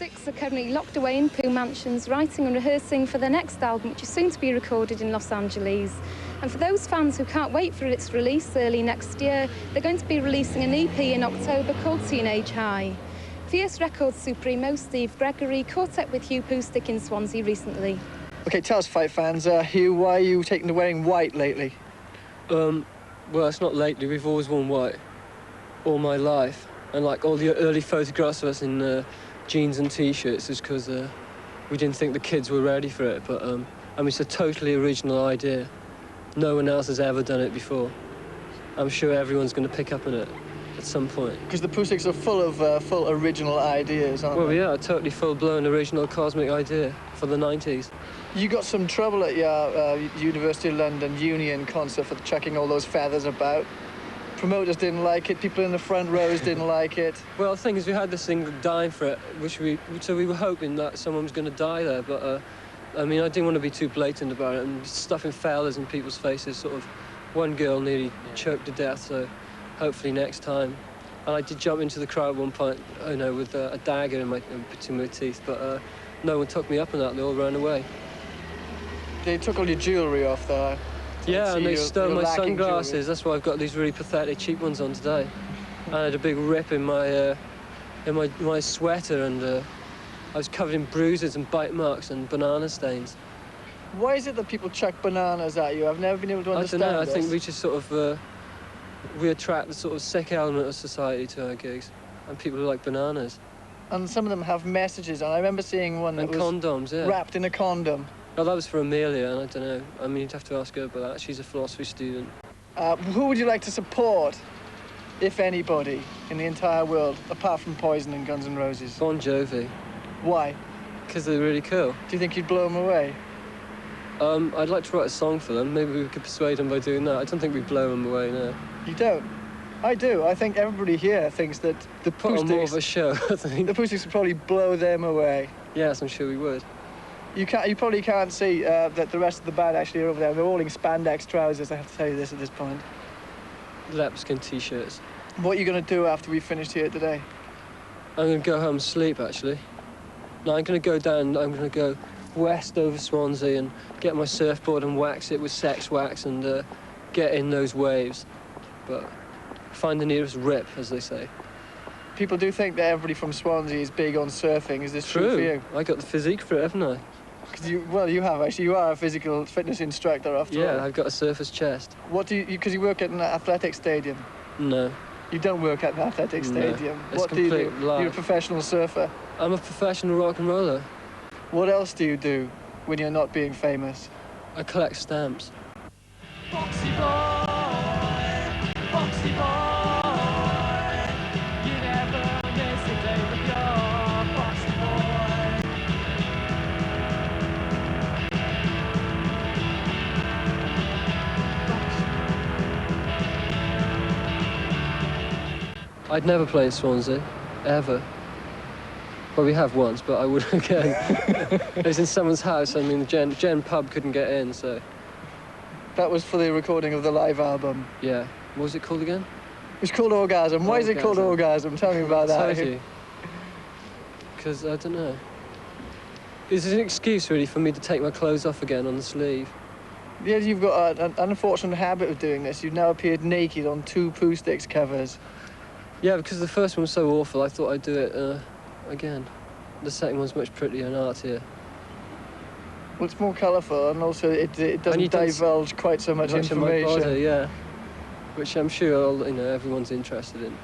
Sticks are currently locked away in Pooh mansions, writing and rehearsing for their next album, which is soon to be recorded in Los Angeles. And for those fans who can't wait for its release early next year, they're going to be releasing an EP in October called Teenage High. Fierce Records Supremo Steve Gregory caught up with Hugh Pooh Stick in Swansea recently. OK, tell us, fight fans, Hugh, why are you taking to wearing white lately? Well, it's not lately. We've always worn white all my life. And like all the early photographs of us in jeans and T-shirts is because we didn't think the kids were ready for it. But I mean, it's a totally original idea. No one else has ever done it before. I'm sure everyone's going to pick up on it at some point. Because the Pooh Sticks are full of full original ideas, aren't they? Well, yeah, a totally full-blown original cosmic idea for the 90s. You got some trouble at your University of London Union concert for chucking all those feathers about. Promoters didn't like it, people in the front rows didn't like it. Well, the thing is, we had this thing dying for it, so we were hoping that someone was going to die there, but I mean, I didn't want to be too blatant about it, and stuffing feathers in people's faces, sort of, one girl nearly choked to death, so hopefully next time. And I did jump into the crowd at one point, you know, with a dagger in between my teeth, but no one took me up on that, they all ran away. They took all your jewellery off there. Yeah, and they stole my sunglasses. Jewelry. That's why I've got these really pathetic cheap ones on today. I had a big rip in my sweater, and I was covered in bruises and bite marks and banana stains. Why is it that people chuck bananas at you? I've never been able to understand I don't know. this. I think we just sort of we attract the sort of sick element of society to our gigs, and people who like bananas. And some of them have messages, and I remember seeing one that was condoms, yeah, wrapped in a condom. Oh, that was for Amelia, and I don't know. I mean, you'd have to ask her about that. She's a philosophy student. Who would you like to support, if anybody, in the entire world, apart from Poison and Guns N' Roses? Bon Jovi. Why? Because they're really cool. Do you think you'd blow them away? I'd like to write a song for them. Maybe we could persuade them by doing that. I don't think we'd blow them away, no. You don't? I do. I think everybody here thinks that the Pooh Put on more of Sticks... a show, I think. The Pooh Sticks would probably blow them away. Yes, I'm sure we would. You probably can't see that the rest of the band actually are over there. They're all in spandex trousers, I have to tell you this at this point. Lapskin T-shirts. What are you going to do after we've finished here today? I'm going to go home and sleep, actually. No, I'm going to go down, I'm going to go west over Swansea and get my surfboard and wax it with sex wax and get in those waves. But find the nearest rip, as they say. People do think that everybody from Swansea is big on surfing. Is this true for you? I got the physique for it, haven't I? Well, you have, actually. You are a physical fitness instructor, after all. Yeah, I've got a surfer's chest. What do you... Because you work at an athletic stadium. No. You don't work at an athletic stadium. No, what do you do? Life. You're a professional surfer. I'm a professional rock and roller. What else do you do when you're not being famous? I collect stamps. Foxy Boy, Foxy Boy, you never miss a day with your Foxy Boy. I'd never play in Swansea, ever. Well, we have once, but I would again. It was in someone's house. I mean, the Gen pub couldn't get in, so... That was for the recording of the live album. Yeah. What was it called again? It's called Orgasm. Why is it called Orgasm? Tell me about that. Because, I don't know. It's an excuse, really, for me to take my clothes off again on the sleeve. Yeah, you've got an unfortunate habit of doing this. You've now appeared naked on 2 Pooh Sticks covers. Yeah, because the first one was so awful, I thought I'd do it again. The second one's much prettier and artier. Well, it's more colourful, and also it doesn't divulge quite so much information. My body, yeah. Which I'm sure everyone's interested in.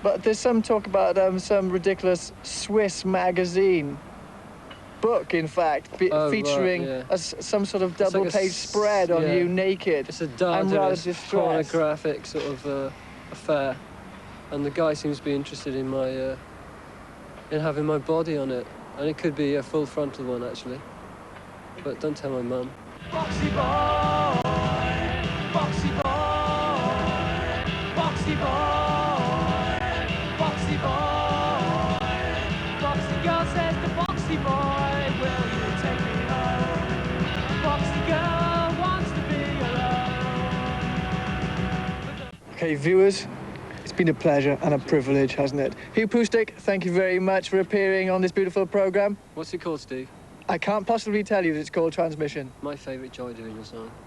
But there's some talk about some ridiculous Swiss magazine book, in fact, featuring right, yeah. some sort of double-page spread on you naked. It's a dark, pornographic sort of affair, and the guy seems to be interested in my in having my body on it, and it could be a full frontal one actually. But don't tell my mum. Foxy Boy, Foxy Boy, Foxy Boy, Foxy Boy. Foxy girl says to Foxy Boy, will you take me home? Foxy girl wants to be alone. Okay, viewers, it's been a pleasure and a privilege, hasn't it? Hugh Pooh, thank you very much for appearing on this beautiful programme. What's it called, Steve? I can't possibly tell you that it's called Transmission. My favourite Joy Division song.